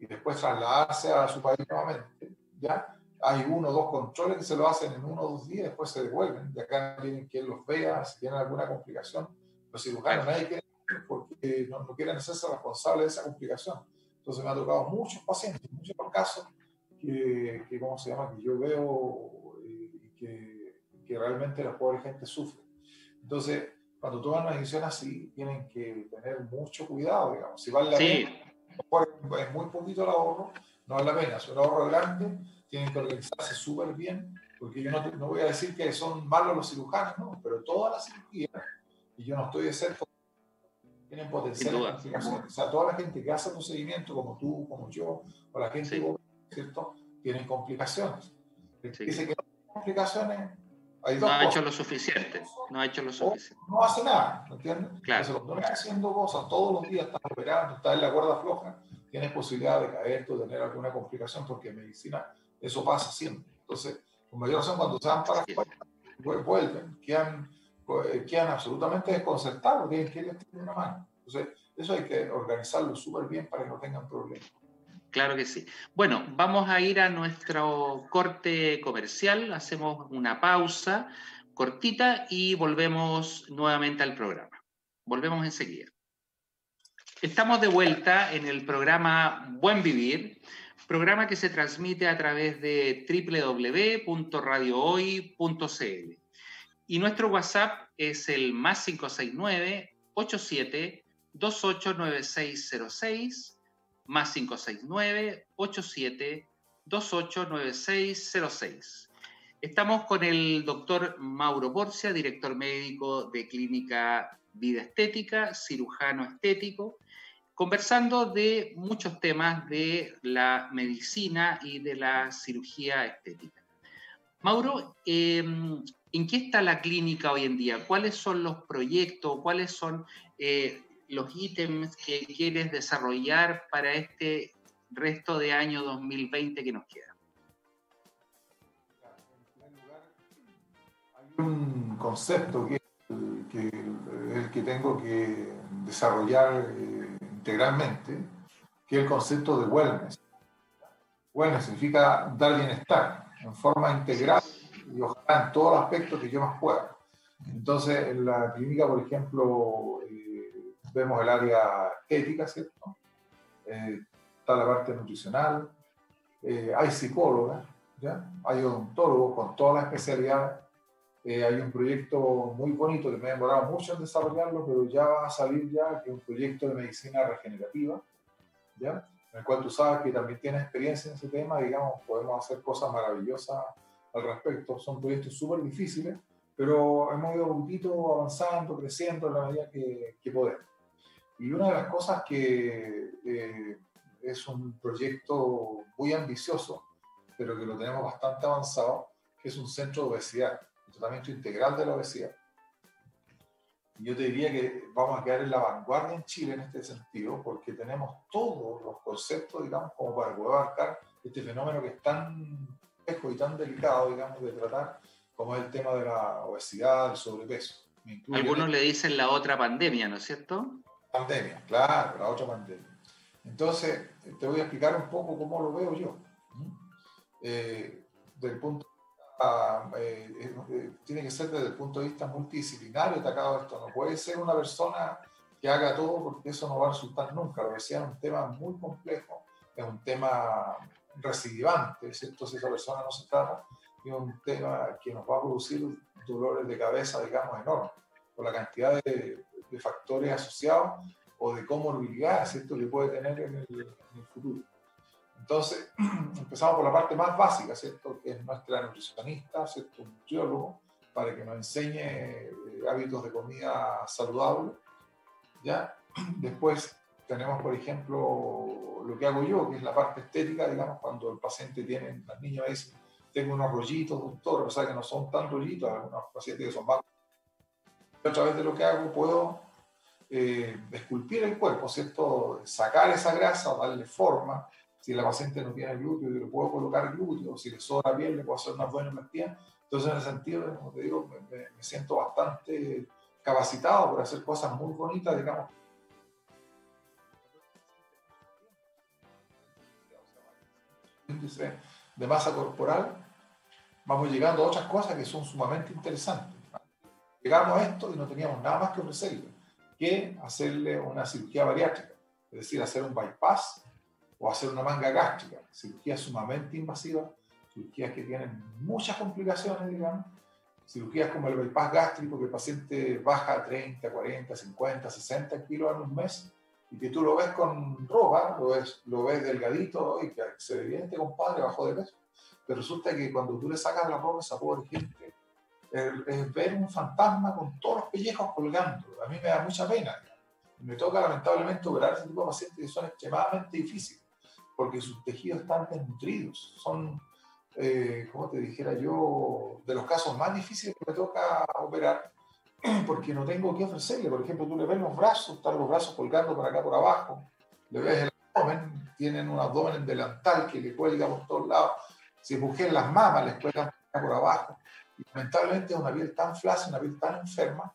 después trasladarse a su país nuevamente, ¿ya? hay 1 o 2 controles que se lo hacen en 1 o 2 días, después se devuelven. De acá vienen quien los vea, si tienen alguna complicación. Los cirujanos, nadie quiere, porque no quieren hacerse responsables de esa complicación. Entonces me ha tocado muchos pacientes, muchos casos que ¿cómo se llama? Que yo veo y que realmente la pobre gente sufre. Entonces, cuando toman una decisión así, tienen que tener mucho cuidado, digamos. Si vale la pena, es muy poquito el ahorro, no vale la pena. Si un ahorro grande, tienen que organizarse súper bien, porque yo no voy a decir que son malos los cirujanos, ¿no? Pero todas las cirugías, y yo no estoy de cerca, tienen potenciales complicaciones. O sea, toda la gente que hace un procedimiento, como tú, como yo, o la gente, ¿cierto? Tienen complicaciones. Sí. Dice que no hay complicaciones, hay dos no cosas. Ha hecho lo suficiente. No ha hecho lo suficiente. No hace nada, ¿me entiendes? Claro. Entonces, cuando no estás haciendo cosas, todos los días estás operando, estás en la cuerda floja, tienes posibilidad de caerte o tener alguna complicación, porque en medicina eso pasa siempre. Entonces, con mayor razón, cuando se van para afuera, vuelven, quedan absolutamente desconcertados, tienen que ir a una mano. Entonces, eso hay que organizarlo súper bien para que no tengan problemas. Claro que sí. Bueno, vamos a ir a nuestro corte comercial, hacemos una pausa cortita y volvemos nuevamente al programa. Volvemos enseguida. Estamos de vuelta en el programa Buen Vivir, programa que se transmite a través de www.radiohoy.cl. Y nuestro WhatsApp es el +569 87 289606, +569 87 289606. Estamos con el doctor Mauro Porcia, director médico de Clínica Vida Estética, cirujano estético, conversando de muchos temas de la medicina y de la cirugía estética. Mauro, ¿en qué está la clínica hoy en día? ¿Cuáles son los proyectos? ¿Cuáles son los ítems que quieres desarrollar para este resto de año 2020 que nos queda? En primer lugar, hay un concepto que es el que tengo que desarrollar integralmente, que es el concepto de wellness. Wellness significa dar bienestar en forma integral y ojalá en todos los aspectos que yo más pueda. Entonces, en la clínica, por ejemplo, vemos el área estética, ¿cierto? Está la parte nutricional, hay psicólogas, ¿ya? Hay odontólogos con todas las especialidades. Hay un proyecto muy bonito que me ha demorado mucho en desarrollarlo, pero ya va a salir ya, que es un proyecto de medicina regenerativa, ¿ya? En el cual tú sabes que también tienes experiencia en ese tema, digamos, podemos hacer cosas maravillosas al respecto. Son proyectos súper difíciles, pero hemos ido un poquito avanzando, creciendo en la medida que podemos. Y una de las cosas que es un proyecto muy ambicioso, pero que lo tenemos bastante avanzado, que es un centro de obesidad, un tratamiento integral de la obesidad. Y yo te diría que vamos a quedar en la vanguardia en Chile en este sentido, porque tenemos todos los conceptos, digamos, como para poder abarcar este fenómeno que es tan complejo y tan delicado, digamos, de tratar, como es el tema de la obesidad, el sobrepeso. Algunos le dicen la otra pandemia, ¿no es cierto? Pandemia, claro, la otra pandemia. Entonces, te voy a explicar un poco cómo lo veo yo. Del punto tiene que ser desde el punto de vista multidisciplinario atacado esto. No puede ser una persona que haga todo, porque eso no va a resultar nunca. La obesidad es un tema muy complejo, es un tema recidivante, ¿cierto? Si esa persona no se trata, es un tema que nos va a producir dolores de cabeza, digamos, enormes, por la cantidad de factores asociados o de comorbilidad, ¿cierto?, que puede tener en el futuro. Entonces, empezamos por la parte más básica, ¿cierto?, que es nuestra nutricionista, ¿cierto?, un nutriólogo, para que nos enseñe hábitos de comida saludable, ¿ya? Después tenemos, por ejemplo, lo que hago yo, que es la parte estética, digamos, cuando el paciente tiene, las niñas dicen, tengo unos rollitos, doctor, o sea que no son tan rollitos, algunos pacientes que son más. A través de lo que hago puedo esculpir el cuerpo, ¿cierto? Sacar esa grasa, darle forma. Si la paciente no tiene glúteo, yo le puedo colocar glúteo, si le sobra piel, le puedo hacer una buena plastía. Entonces, en ese sentido, como te digo, me siento bastante capacitado para hacer cosas muy bonitas, digamos. Índice de masa corporal, vamos llegando a otras cosas que son sumamente interesantes. Llegamos a esto y no teníamos nada más que ofrecerle que hacerle una cirugía bariátrica, es decir, hacer un bypass o hacer una manga gástrica, cirugías sumamente invasivas, cirugías que tienen muchas complicaciones, digamos, cirugías como el bypass gástrico, que el paciente baja 30, 40, 50, 60 kilos en un mes, y que tú lo ves con ropa, lo ves delgadito, y que se ve bien este compadre, bajó de peso, pero resulta que cuando tú le sacas la ropa a esa pobre gente, es ver un fantasma con todos los pellejos colgando. A mí me da mucha pena. Me toca lamentablemente operar ese tipo de pacientes que son extremadamente difíciles, porque sus tejidos están desnutridos. Son, como te dijera yo, de los casos más difíciles que me toca operar, porque no tengo qué ofrecerle. Por ejemplo, tú le ves los brazos, están los brazos colgando por acá por abajo, le ves el abdomen, tienen un abdomen en delantal que le cuelga por todos lados. Si es mujer, las mamas les cuelgan por abajo. Y lamentablemente es una piel tan flácida, una piel tan enferma,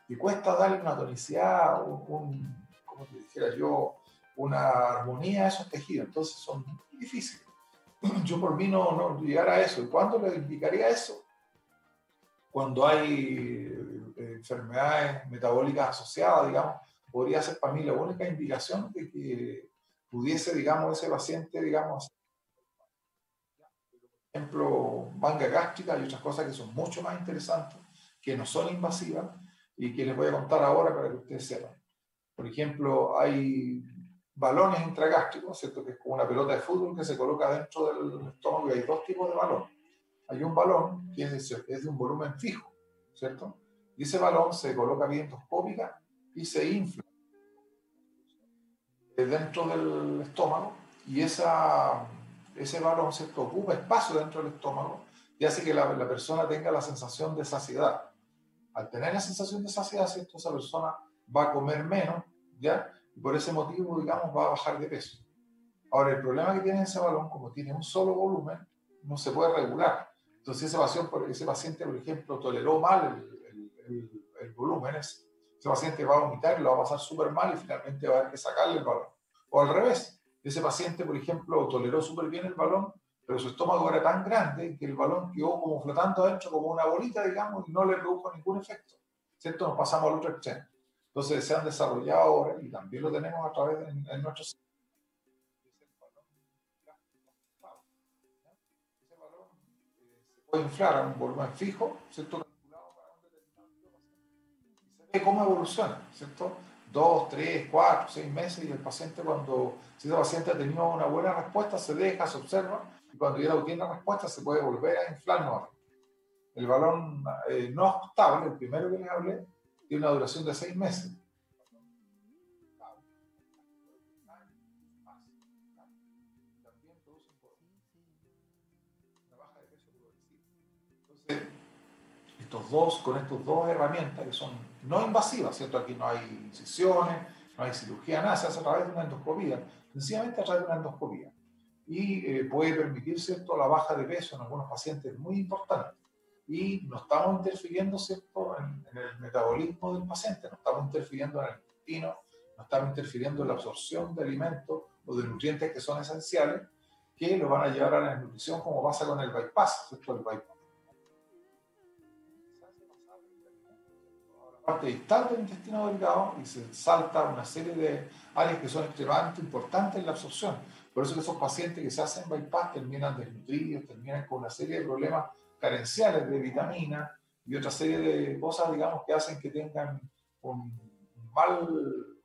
que cuesta darle una tonicidad, como te dijera yo, una armonía a esos tejidos. Entonces son muy difíciles. Yo por mí no llegar a eso. ¿Y cuándo le indicaría eso? Cuando hay enfermedades metabólicas asociadas, digamos, podría ser para mí la única indicación de que pudiese, digamos, ese paciente, digamos, por ejemplo, manga gástrica y otras cosas que son mucho más interesantes, que no son invasivas y que les voy a contar ahora para que ustedes sepan. Por ejemplo, hay balones intragástricos, ¿cierto? Que es como una pelota de fútbol que se coloca dentro del estómago, y hay dos tipos de balón. Hay un balón que es de un volumen fijo, ¿cierto? Y ese balón se coloca vía endoscópica y se infla dentro del estómago, y ese balón, ¿cierto?, ocupa espacio dentro del estómago y hace que la persona tenga la sensación de saciedad. Al tener la sensación de saciedad, ¿cierto?, esa persona va a comer menos, ¿ya? Y por ese motivo, digamos, va a bajar de peso. Ahora, el problema que tiene ese balón, como tiene un solo volumen, no se puede regular. Entonces, ese paciente, por ejemplo, toleró mal el volumen, ese paciente va a vomitar y lo va a pasar súper mal y finalmente va a haber que sacarle el balón. O al revés, ese paciente, por ejemplo, toleró súper bien el balón, pero su estómago era tan grande que el balón quedó como flotando adentro, como una bolita, digamos, y no le produjo ningún efecto. ¿Cierto? Nos pasamos al otro extremo. Entonces, se han desarrollado ahora, y también lo tenemos a través de nuestros... Puede inflar a un volumen fijo, ¿cierto?, calculado para un determinado paciente. Y se ve cómo evoluciona, ¿cierto? 2, 3, 4, 6 meses, y el paciente, si ese paciente ha tenido una buena respuesta, se deja, se observa, y cuando ya no tiene respuesta, se puede volver a inflar nuevamente. El balón no ajustable, el primero que les hablé, tiene una duración de 6 meses. Con estas dos herramientas que son no invasivas, ¿cierto? Aquí no hay incisiones, no hay cirugía, nada, se hace a través de una endoscopía, sencillamente a través de una endoscopía. Y puede permitir, ¿cierto?, la baja de peso en algunos pacientes muy importantes. Y no estamos interfiriendo, ¿cierto?, en el metabolismo del paciente, no estamos interfiriendo en el intestino, no estamos interfiriendo en la absorción de alimentos o de nutrientes que son esenciales, que lo van a llevar a la desnutrición, como pasa con el bypass, ¿cierto? El bypass, parte distal del intestino delgado, y se salta una serie de áreas que son extremadamente importantes en la absorción. Por eso que esos pacientes que se hacen bypass terminan desnutridos, terminan con una serie de problemas carenciales de vitaminas y otra serie de cosas, digamos, que hacen que tengan un mal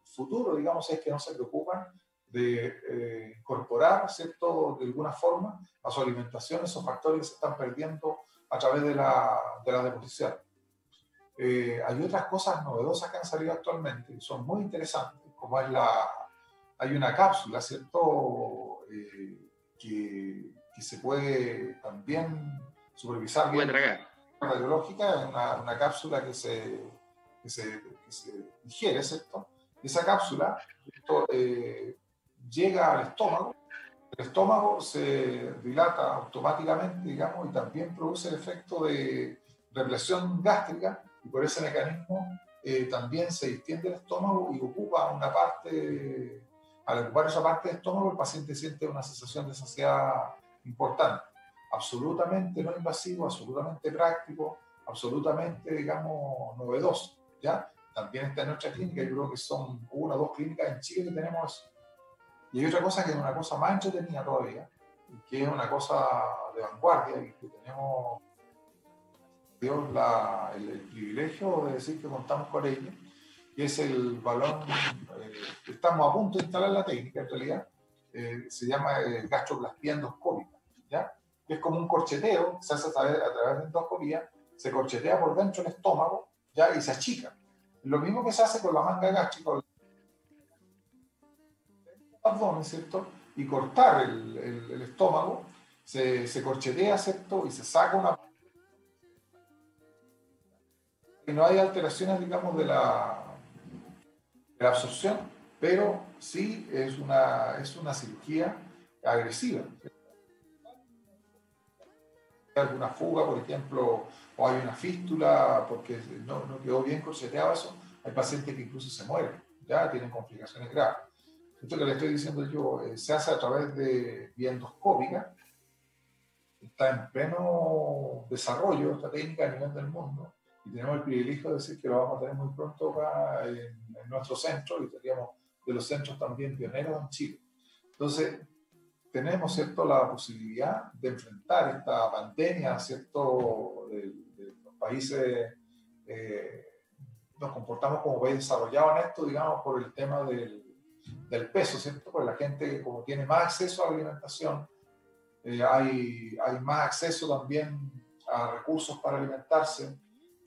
futuro, digamos, es que no se preocupan de incorporar, ¿cierto?, de alguna forma a su alimentación esos factores que se están perdiendo a través de la deposición. Hay otras cosas novedosas que han salido actualmente y son muy interesantes, como hay una cápsula, ¿cierto?, que se puede también supervisar bien radiológica, una cápsula que se digiere, ¿cierto? Esa cápsula llega al estómago, el estómago se dilata automáticamente, digamos, y también produce el efecto de represión gástrica, y por ese mecanismo también se distiende el estómago y ocupa una parte. Al ocupar esa parte del estómago, el paciente siente una sensación de saciedad importante. absolutamente no invasivo, absolutamente práctico, absolutamente, digamos, novedoso, ¿ya? También está en nuestra clínica, yo creo que son 1 o 2 clínicas en Chile que tenemos eso. Y hay otra cosa que es una cosa más entretenida todavía, que es una cosa de vanguardia, y que tenemos Dios el privilegio de decir que contamos con ella, que es el balón, estamos a punto de instalar la técnica, en realidad, se llama gastroplastia endoscópica, ¿ya? Que es como un corcheteo, se hace a través de endoscopía, se corchetea por dentro del estómago, ¿ya? Y se achica. Lo mismo que se hace con la manga gástrica, el abdomen, ¿cierto? Y cortar el estómago, se corchetea, ¿cierto? Y se saca una... Y no hay alteraciones, digamos, de la absorción, pero sí es una cirugía agresiva. Hay alguna fuga, por ejemplo, o hay una fístula porque no quedó bien corcheteado eso, hay pacientes que incluso se mueren, ya tienen complicaciones graves. Esto que le estoy diciendo yo se hace a través de vía endoscópica, está en pleno desarrollo esta técnica a nivel del mundo, y tenemos el privilegio de decir que lo vamos a tener muy pronto acá en nuestro centro, y seríamos de los centros también pioneros en Chile. Entonces, tenemos, ¿cierto?, la posibilidad de enfrentar esta pandemia, ¿cierto?, de los países, nos comportamos como país desarrollado en esto, digamos, por el tema del peso, ¿cierto? Porque la gente, como tiene más acceso a la alimentación, hay más acceso también a recursos para alimentarse,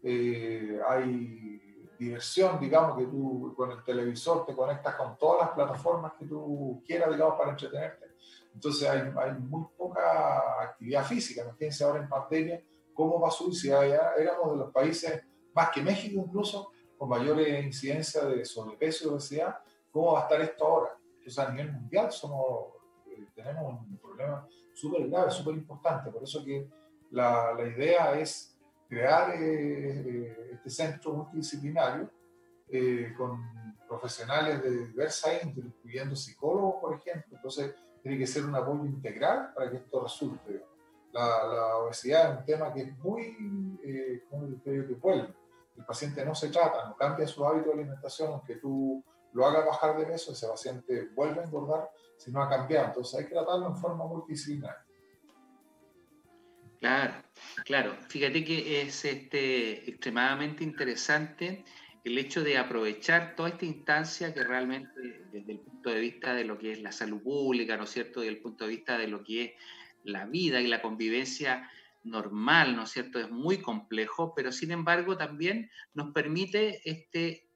hay diversión, digamos, que tú con el televisor te conectas con todas las plataformas que tú quieras, digamos, para entretenerte. Entonces hay muy poca actividad física. Imagínense ahora en pandemia cómo va a subir, si éramos de los países, más que México incluso, con mayores incidencias de sobrepeso y obesidad, ¿cómo va a estar esto ahora? Entonces a nivel mundial tenemos un problema súper grave, súper importante. Por eso que la idea es crear este centro multidisciplinario con profesionales de diversas índoles, incluyendo psicólogos, por ejemplo. Entonces tiene que ser un apoyo integral para que esto resulte. La obesidad es un tema que es muy, que vuelve. El paciente no se trata, no cambia su hábito de alimentación, aunque tú lo hagas bajar de peso, ese paciente vuelve a engordar si no ha cambiado. Entonces hay que tratarlo en forma multidisciplinaria. Claro, claro. Fíjate que es extremadamente interesante el hecho de aprovechar toda esta instancia que realmente desde el punto de vista de lo que es la salud pública, ¿no es cierto?, desde el punto de vista de lo que es la vida y la convivencia normal, ¿no es cierto?, es muy complejo, pero sin embargo también nos permite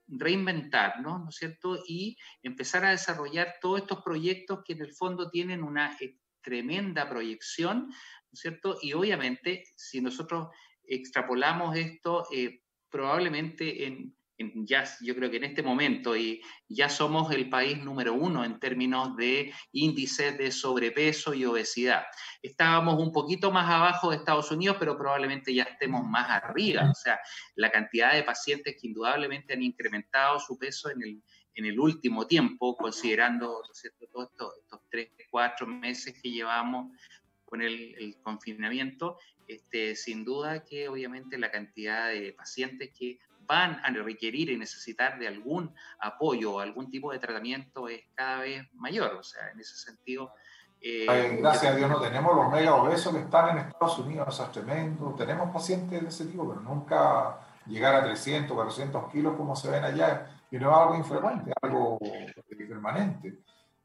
reinventarnos, ¿no es cierto?, y empezar a desarrollar todos estos proyectos que en el fondo tienen una tremenda proyección, ¿no es cierto? Y obviamente, si nosotros extrapolamos esto, probablemente yo creo que en este momento ya somos el país número 1 en términos de índices de sobrepeso y obesidad. Estábamos un poquito más abajo de Estados Unidos, pero probablemente ya estemos más arriba. O sea, la cantidad de pacientes que indudablemente han incrementado su peso en el último tiempo, considerando, ¿no es cierto?, todos estos 3, 4 meses que llevamos con el confinamiento, sin duda que obviamente la cantidad de pacientes que van a requerir y necesitar de algún apoyo o algún tipo de tratamiento es cada vez mayor. O sea, en ese sentido... gracias a Dios no tenemos los mega obesos que están en Estados Unidos, eso es tremendo. Tenemos pacientes de ese tipo, pero nunca llegar a 300, 400 kilos como se ven allá, que no es algo infrecuente, es algo permanente.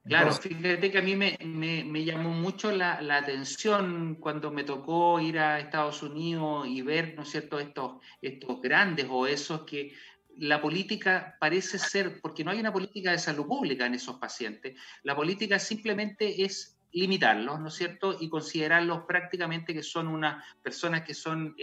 Claro, fíjate que a mí me llamó mucho la atención cuando me tocó ir a Estados Unidos y ver, ¿no es cierto?, estos grandes obesos que la política parece ser, porque no hay una política de salud pública en esos pacientes, la política simplemente es limitarlos, ¿no es cierto?, y considerarlos prácticamente que son unas personas que son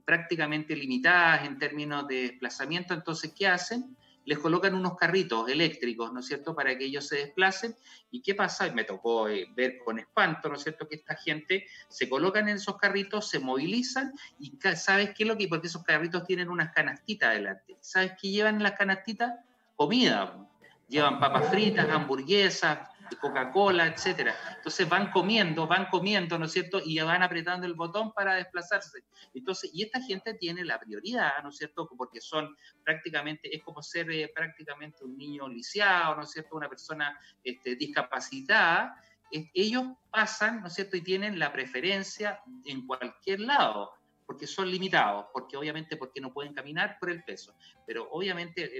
prácticamente limitadas en términos de desplazamiento. Entonces, ¿qué hacen? Les colocan unos carritos eléctricos, ¿no es cierto?, para que ellos se desplacen. ¿Y qué pasa? Y me tocó ver con espanto, ¿no es cierto?, que esta gente se colocan en esos carritos, se movilizan y ¿sabes qué es lo que? Porque esos carritos tienen unas canastitas adelante. ¿Sabes qué llevan en las canastitas? Comida. Llevan papas fritas, hamburguesas, Coca-Cola, etcétera. Entonces van comiendo, ¿no es cierto? Y van apretando el botón para desplazarse. Entonces, y esta gente tiene la prioridad, ¿no es cierto? Porque son prácticamente, es como ser prácticamente un niño lisiado, ¿no es cierto? Una persona discapacitada. Ellos pasan, ¿no es cierto? Y tienen la preferencia en cualquier lado, porque son limitados, porque obviamente porque no pueden caminar por el peso. Pero obviamente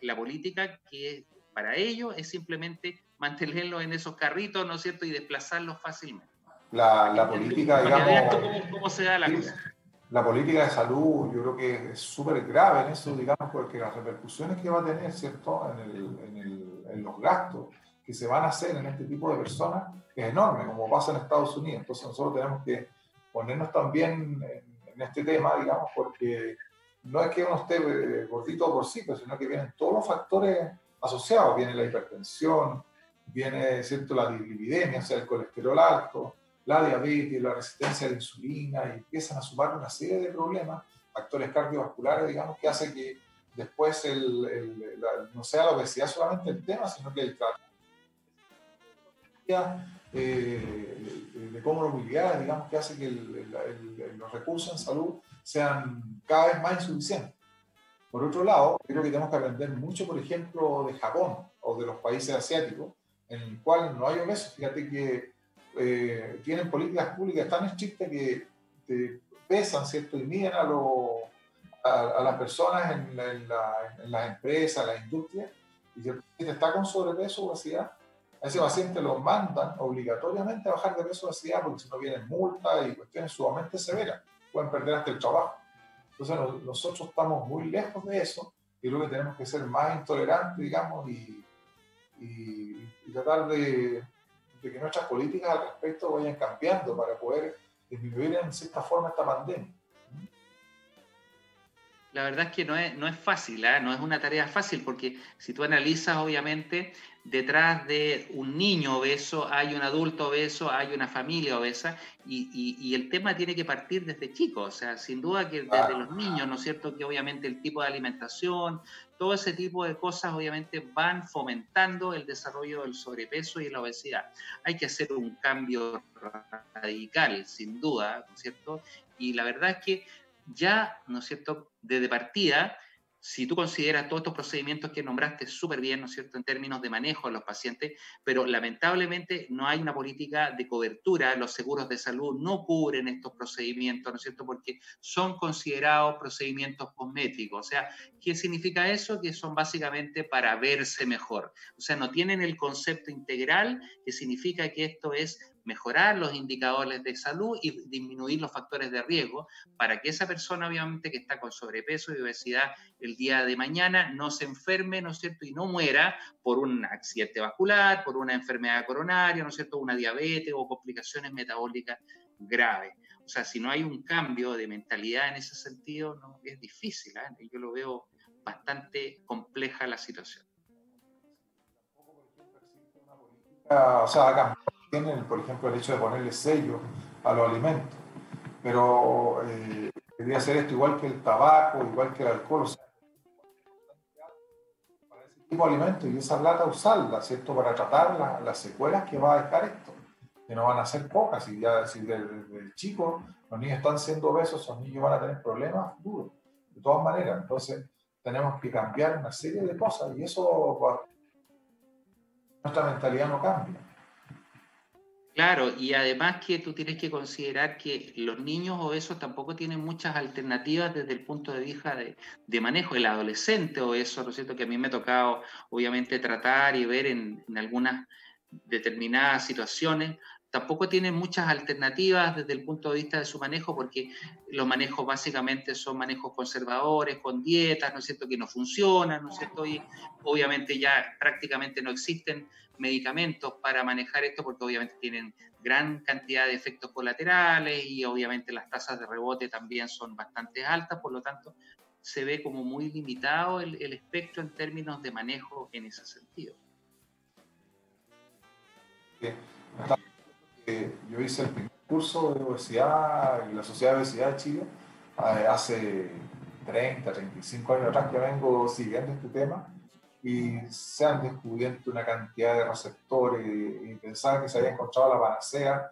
la política que para ellos es simplemente mantenerlos en esos carritos, ¿no es cierto? Y desplazarlos fácilmente. La política, para digamos... que veas cómo se da la cosa. La política de salud, yo creo que es súper grave en eso, digamos, porque las repercusiones que va a tener, ¿cierto?, en los gastos que se van a hacer en este tipo de personas es enorme, como pasa en Estados Unidos. Entonces nosotros tenemos que ponernos también en este tema, digamos, porque no es que uno esté gordito por sí, sino que vienen todos los factores asociados. Viene la hipertensión, viene, ¿cierto?, la dislipidemia, o sea, el colesterol alto, la diabetes, la resistencia a la insulina, y empiezan a sumar una serie de problemas, factores cardiovasculares, digamos, que hace que después no sea la obesidad solamente el tema, sino que el de comorbilidades, digamos, que hace que los recursos en salud sean cada vez más insuficientes. Por otro lado, creo que tenemos que aprender mucho, por ejemplo, de Japón o de los países asiáticos, en el cual no hay obesos. Fíjate que tienen políticas públicas tan estrictas que te pesan, ¿cierto? Y miden a las personas en las empresas, en las industrias, y si el paciente está con sobrepeso o obesidad, a ese paciente lo mandan obligatoriamente a bajar de peso o obesidad, porque si no vienen multas y cuestiones sumamente severas, pueden perder hasta el trabajo. Entonces nosotros estamos muy lejos de eso, y creo que tenemos que ser más intolerantes, digamos, y tratar de que nuestras políticas al respecto vayan cambiando para poder disminuir en cierta forma esta pandemia. La verdad es que no es fácil, ¿eh? No es una tarea fácil, porque si tú analizas, obviamente, detrás de un niño obeso hay un adulto obeso, hay una familia obesa, y el tema tiene que partir desde chicos, o sea, sin duda que desde los niños, ¿no es cierto? Que obviamente el tipo de alimentación, todo ese tipo de cosas, obviamente, van fomentando el desarrollo del sobrepeso y la obesidad. Hay que hacer un cambio radical, sin duda, ¿no es cierto? Y la verdad es que ya, ¿no es cierto?, desde partida, si tú consideras todos estos procedimientos que nombraste súper bien, ¿no es cierto?, en términos de manejo de los pacientes, pero lamentablemente no hay una política de cobertura, los seguros de salud no cubren estos procedimientos, ¿no es cierto?, porque son considerados procedimientos cosméticos. O sea, ¿qué significa eso? Que son básicamente para verse mejor. O sea, no tienen el concepto integral, que significa que esto es mejorar los indicadores de salud y disminuir los factores de riesgo para que esa persona, obviamente, que está con sobrepeso y obesidad el día de mañana no se enferme, ¿no es cierto?, y no muera por un accidente vascular, por una enfermedad coronaria, ¿no es cierto?, una diabetes o complicaciones metabólicas graves. O sea, si no hay un cambio de mentalidad en ese sentido, no, es difícil, ¿eh? Yo lo veo bastante compleja la situación. O sea, acá tienen, por ejemplo, el hecho de ponerle sello a los alimentos, pero debería ser esto igual que el tabaco, igual que el alcohol, o sea, para ese tipo de alimentos, y esa plata usarla, ¿cierto?, para tratar las secuelas que va a dejar esto, que no van a ser pocas, y ya si desde chicos los niños están siendo obesos, esos niños van a tener problemas futuros, de todas maneras. Entonces tenemos que cambiar una serie de cosas, y eso, nuestra mentalidad no cambia. Claro, y además que tú tienes que considerar que los niños obesos tampoco tienen muchas alternativas desde el punto de vista de manejo. El adolescente obeso, ¿no es cierto?, que a mí me ha tocado obviamente tratar y ver en algunas determinadas situaciones, tampoco tienen muchas alternativas desde el punto de vista de su manejo, porque los manejos básicamente son manejos conservadores, con dietas, ¿no es cierto?, que no funcionan, ¿no es cierto?, y obviamente ya prácticamente no existen medicamentos para manejar esto, porque obviamente tienen gran cantidad de efectos colaterales y obviamente las tasas de rebote también son bastante altas, por lo tanto se ve como muy limitado el espectro en términos de manejo en ese sentido. Yo hice el primer curso de obesidad en la Sociedad de Obesidad de Chile hace 30, 35 años atrás que vengo siguiendo este tema, y se han descubierto una cantidad de receptores y pensaban que se había encontrado la panacea,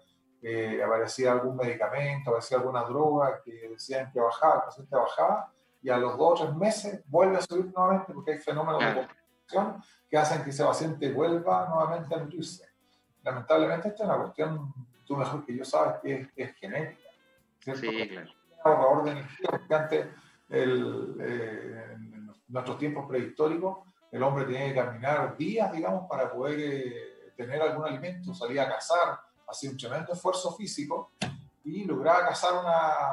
aparecía algún medicamento, aparecía alguna droga que decían que bajaba, el paciente bajaba y a los 2 o 3 meses vuelve a subir nuevamente porque hay fenómenos de compensación que hacen que ese paciente vuelva nuevamente a nutrirse. Lamentablemente esta es una cuestión, tú mejor que yo sabes, que es genética, ¿cierto? Sí, claro. Ahorrador de energía, porque antes, en nuestros tiempos prehistóricos, el hombre tenía que caminar días, digamos, para poder tener algún alimento, salía a cazar, hacía un tremendo esfuerzo físico y lograba cazar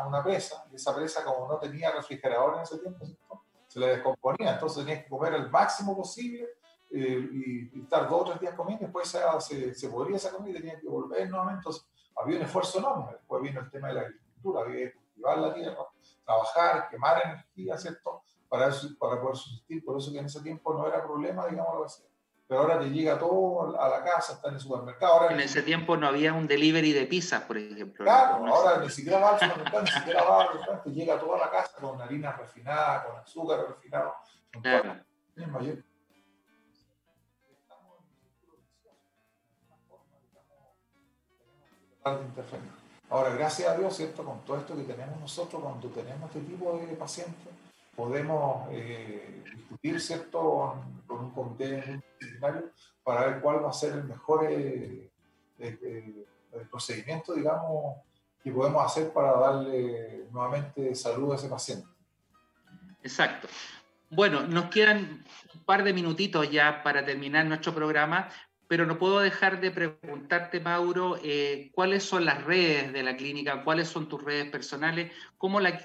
una presa, y esa presa, como no tenía refrigerador en ese tiempo, ¿cierto?, se le descomponía, entonces tenía que comer el máximo posible y estar 2 o 3 días comiendo, después se podría esa comida y tenía que volver nuevamente. Entonces había un esfuerzo enorme. Después vino el tema de la agricultura, había que cultivar la tierra, trabajar, quemar energía, ¿cierto?, para poder subsistir. Por eso que en ese tiempo no era problema, digamos, lo que sea. Pero ahora te llega todo a la casa, está en el supermercado. Ahora en ese tiempo no había un delivery de pizzas, por ejemplo. Claro, no, ahora ni siquiera va al supermercado, ni siquiera va al restaurante, te llega toda la casa con harina refinada, con azúcar refinado, con claro. mayor. Ahora, gracias a Dios, ¿cierto?, con todo esto que tenemos nosotros, cuando tenemos este tipo de pacientes, podemos discutir, ¿cierto?, con un comité multidisciplinario para ver cuál va a ser el mejor el procedimiento, digamos, que podemos hacer para darle nuevamente salud a ese paciente. Exacto. Bueno, nos quedan un par de minutitos ya para terminar nuestro programa, pero no puedo dejar de preguntarte, Mauro, ¿cuáles son las redes de la clínica? ¿Cuáles son tus redes personales? ¿Cómo las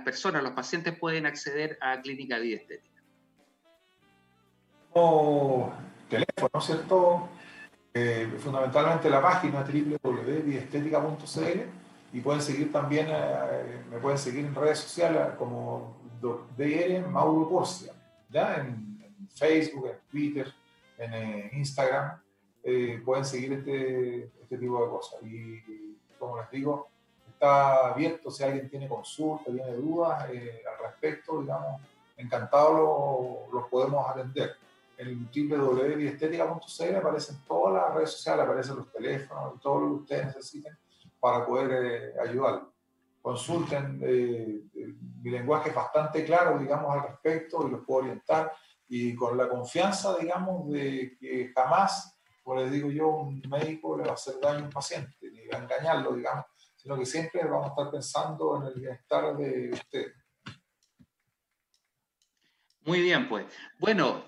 personas, los pacientes pueden acceder a Clínica Vida Estética? Como teléfono, ¿cierto? Fundamentalmente la página www.vidaestetica.cl y pueden seguir también, me pueden seguir en redes sociales como Dr. Mauro Porcia, ¿ya? En Facebook, en Twitter, en Instagram, pueden seguir este tipo de cosas. Y como les digo, está abierto si alguien tiene consultas, tiene dudas al respecto, digamos, encantado los podemos atender. En el www.vidaestetica.cl aparecen todas las redes sociales, aparecen los teléfonos, todo lo que ustedes necesiten para poder ayudarlos. Consulten, mi lenguaje es bastante claro, digamos, al respecto y los puedo orientar y con la confianza, digamos, de que jamás, como les digo yo, un médico le va a hacer daño a un paciente, ni va a engañarlo, digamos, sino que siempre vamos a estar pensando en el bienestar de ustedes. Muy bien, pues. Bueno,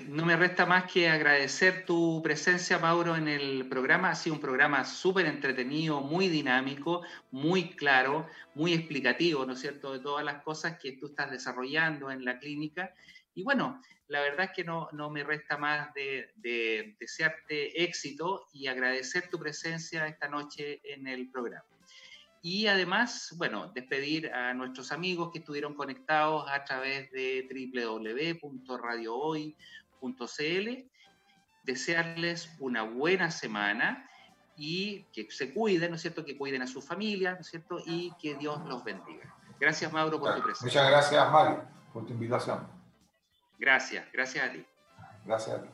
no me resta más que agradecer tu presencia, Mauro, en el programa. Ha sido un programa súper entretenido, muy dinámico, muy claro, muy explicativo, ¿no es cierto?, de todas las cosas que tú estás desarrollando en la clínica. Y bueno, la verdad es que no me resta más de desearte éxito y agradecer tu presencia esta noche en el programa. Y además, bueno, despedir a nuestros amigos que estuvieron conectados a través de www.radiohoy.cl, desearles una buena semana y que se cuiden, ¿no es cierto?, que cuiden a su familia, ¿no es cierto?, y que Dios los bendiga. Gracias, Mauro, por tu presencia. Muchas gracias, Mario, por tu invitación. Gracias a ti. Gracias a ti.